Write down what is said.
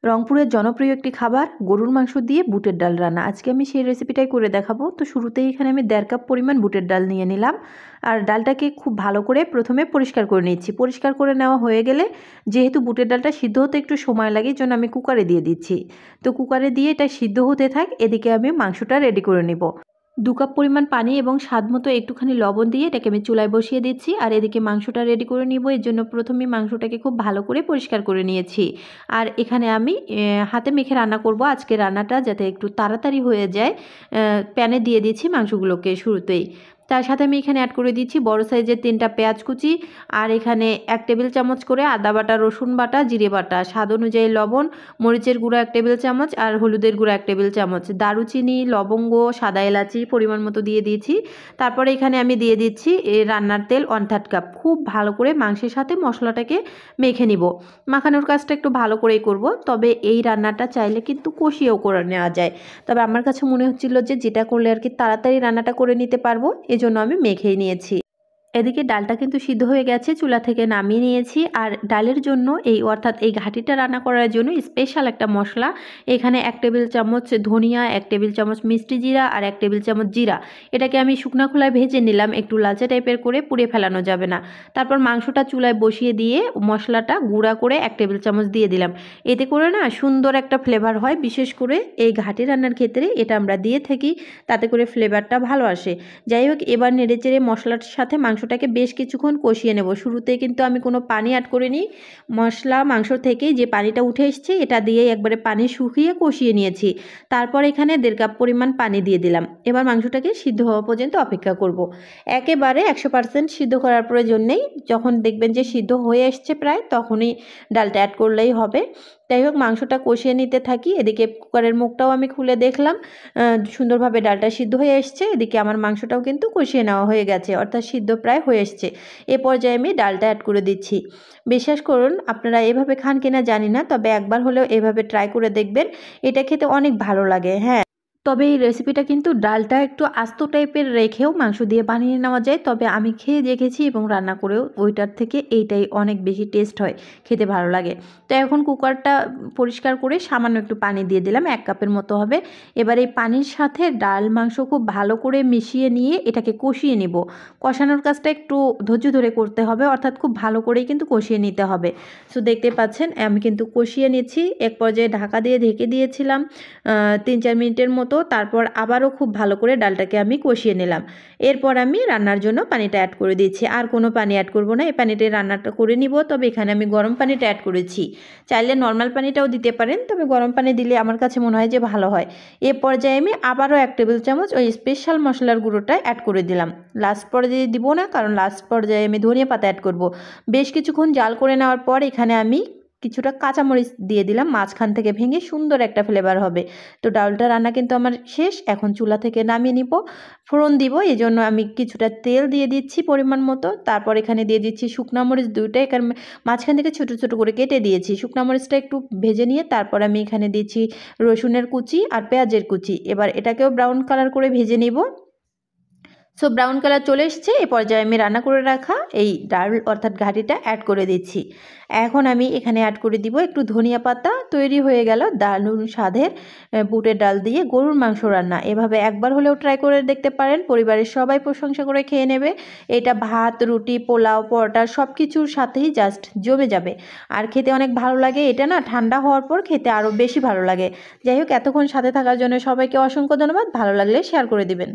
রংপুরের জনপ্রিয় একটি খাবার গরুর মাংস দিয়ে বুটের ডাল রান্না। আজকে আমি সেই রেসিপিটাই করে দেখাবো। তো শুরুতেই এখানে আমি 1.5 কাপ পরিমাণ বুটের ডাল নিয়ে নিলাম। আর ডালটাকে খুব ভালো করে প্রথমে পরিষ্কার করে নিচ্ছি। পরিষ্কার করে নেওয়া হয়ে গেলে যেহেতু বুটের ডালটা সিদ্ধ হতে একটু সময় লাগে, এই জন্য আমি কুকারে দিয়ে দিচ্ছি। তো কুকারে দিয়ে এটা সিদ্ধ হতে থাক, এদিকে আমি মাংসটা রেডি করে নিব। 2 কাপ পরিমাণ পানি এবং স্বাদ মতো একটুখানি লবণ দিয়ে এটাকে আমি চুলায় বসিয়ে দিচ্ছি। আর এদিকে মাংসটা রেডি করে নিব। এর জন্য প্রথমেই মাংসটাকে খুব ভালো করে পরিষ্কার করে নিয়েছি। আর এখানে আমি হাতে মেখে রান্না করব। আজকে রান্নাটা যাতে একটু তাড়াতাড়ি হয়ে যায়, প্যানে দিয়ে দিচ্ছি মাংসগুলোকে শুরুতেই। তার সাথে আমি এখানে অ্যাড করে দিচ্ছি বড় সাইজের 3টা পেঁয়াজ কুচি, আর এখানে 1 টেবিল চামচ করে আদা বাটা, রসুন বাটা, জিরে বাটা, স্বাদ অনুযায়ী লবণ, মরিচের গুঁড়া 1 টেবিল চামচ আর হলুদের গুঁড়া 1 টেবিল চামচ, দারুচিনি, লবঙ্গ, সাদা এলাচি পরিমাণ মতো দিয়ে দিয়েছি। তারপরে এখানে আমি দিয়ে দিচ্ছি রান্নার তেল 1/3 কাপ। খুব ভালো করে মাংসের সাথে মশলাটাকে মেখে নিব। মাখানোর কাজটা একটু ভালো করেই করব, তবে এই রান্নাটা চাইলে কিন্তু কষিয়েও করে নেওয়া যায়। তবে আমার কাছে মনে হচ্ছিল যে যেটা করলে আর কি তাড়াতাড়ি রান্নাটা করে নিতে পারবো, এজন্য আমি মেখেই নিয়েছি। এদিকে ডালটা কিন্তু সিদ্ধ হয়ে গেছে, চুলা থেকে নামিয়ে নিয়েছি। আর ডালের জন্য অর্থাৎ এই ঘাটিটা রান্না করার জন্য স্পেশাল একটা মশলা, এখানে 1 টেবিল চামচ ধনিয়া, 1 টেবিল চামচ মিষ্টি জিরা আর 1 টেবিল চামচ জিরা, এটাকে আমি শুকনো খোলায় ভেজে নিলাম, একটু লালচে টাইপের করে, পুড়ে ফেলানো যাবে না। তারপর মাংসটা চুলায় বসিয়ে দিয়ে মশলাটা গুঁড়া করে 1 টেবিল চামচ দিয়ে দিলাম। এতে করে না সুন্দর একটা ফ্লেভার হয়, বিশেষ করে এই ঘাটি রান্নার ক্ষেত্রে এটা আমরা দিয়ে থাকি, তাতে করে ফ্লেভারটা ভালো আসে। যাই হোক, এবার নেড়েচেড়ে মশলার সাথে মাংসটাকে বেশ কিছুক্ষণ কষিয়ে নেব। শুরুতে কিন্তু আমি কোনো পানি অ্যাড করিনি। মাংস থেকেই যে পানিটা উঠে এসছে এটা দিয়েই একবারে পানি শুকিয়ে কষিয়ে নিয়েছি। তারপর এখানে 1.5 কাপ পরিমাণ পানি দিয়ে দিলাম। এবার মাংসটাকে সিদ্ধ হওয়া পর্যন্ত অপেক্ষা করব। একেবারে 100% সিদ্ধ করার প্রয়োজন নেই। যখন দেখবেন যে সিদ্ধ হয়ে এসছে প্রায়, তখনই ডালটা অ্যাড করলেই হবে। যাই হোক, মাংসটা কষিয়ে নিতে থাকি। এদিকে কুকারের মুখটাও আমি খুলে দেখলাম, সুন্দরভাবে ডালটা সিদ্ধ হয়ে এসছে। এদিকে আমার মাংসটাও কিন্তু কষিয়ে নেওয়া হয়ে গেছে, অর্থাৎ সিদ্ধ প্রায় হয়ে এসছে। এ পর্যায়ে আমি ডালটা অ্যাড করে দিচ্ছি। বিশ্বাস করুন, আপনারা এভাবে খান কিনা জানি না, তবে একবার হলেও এভাবে ট্রাই করে দেখবেন। এটা খেতে অনেক ভালো লাগে। হ্যাঁ, তবে এই রেসিপিটা কিন্তু ডালটা একটু আস্ত টাইপের রেখেও মাংস দিয়ে বানিয়ে নেওয়া যায়। তবে আমি খেয়ে দেখেছি এবং রান্না করেও ওইটার থেকে এইটাই অনেক বেশি টেস্ট হয়, খেতে ভালো লাগে। তো এখন কুকারটা পরিষ্কার করে সামান্য একটু পানি দিয়ে দিলাম, 1 কাপের মতো হবে। এবার এই পানির সাথে ডাল মাংস খুব ভালো করে মিশিয়ে নিয়ে এটাকে কষিয়ে নিব। কষানোর কাজটা একটু ধৈর্য ধরে করতে হবে, অর্থাৎ খুব ভালো করেই কিন্তু কষিয়ে নিতে হবে। সো দেখতে পাচ্ছেন আমি কিন্তু কষিয়ে নিচ্ছি। এক পর্যায়ে ঢাকা দিয়ে ঢেকে দিয়েছিলাম 3-4 মিনিটের মতো। তারপর আবারও খুব ভালো করে ডালটাকে আমি কষিয়ে নিলাম। এরপর আমি রান্নার জন্য পানিটা অ্যাড করে দিচ্ছি। আর কোনো পানি অ্যাড করব না, এই পানিতে রান্নাটা করে নিব। তবে এখানে আমি গরম পানিটা অ্যাড করেছি। চাইলে নর্মাল পানিটাও দিতে পারেন, তবে গরম পানি দিলে আমার কাছে মনে হয় যে ভালো হয়। এ পর্যায়ে আমি আবারও 1 টেবিল চামচ ওই স্পেশাল মশলার গুঁড়োটা অ্যাড করে দিলাম। লাস্ট পর্যায়ে দিব না, কারণ লাস্ট পর্যায়ে আমি ধনিয়া পাতা অ্যাড করব। বেশ কিছুক্ষণ জাল করে নেওয়ার পর এখানে আমি কিছুটা কাঁচামরিচ দিয়ে দিলাম, মাঝখান থেকে ভেঙে, সুন্দর একটা ফ্লেভার হবে। তো ডালটা রান্না কিন্তু আমার শেষ। এখন চুলা থেকে নামিয়ে নিব। ফোড়ন দিব, এই জন্য আমি কিছুটা তেল দিয়ে দিচ্ছি পরিমাণ মতো। তারপর এখানে দিয়ে দিচ্ছি শুকনা মরিচ 2টা, এখানে মাঝখান থেকে ছোটো ছোটো করে কেটে দিয়েছি। শুকনা মরিচটা একটু ভেজে নিয়ে তারপর আমি এখানে দিচ্ছি রসুনের কুচি আর পেঁয়াজের কুচি। এবার এটাকেও ব্রাউন কালার করে ভেজে নিব। সো ব্রাউন কালার চলে এসছে। এ পর্যায়ে আমি রান্না করে রাখা এই ডাল অর্থাৎ ঘাটিটা অ্যাড করে দিচ্ছি। এখন আমি এখানে অ্যাড করে দিব একটু ধনিয়া পাতা। তৈরি হয়ে গেল দারুণ স্বাদের বুটের ডাল দিয়ে গরুর মাংস রান্না। এভাবে একবার হলেও ট্রাই করে দেখতে পারেন, পরিবারের সবাই প্রশংসা করে খেয়ে নেবে। এটা ভাত, রুটি, পোলাও, পরোটা সব কিছুর সাথেই জাস্ট জমে যাবে। আর খেতে অনেক ভালো লাগে। এটা না ঠান্ডা হওয়ার পর খেতে আরও বেশি ভালো লাগে। যাই হোক, এতক্ষণ সাথে থাকার জন্য সবাইকে অসংখ্য ধন্যবাদ। ভালো লাগলে শেয়ার করে দিবেন।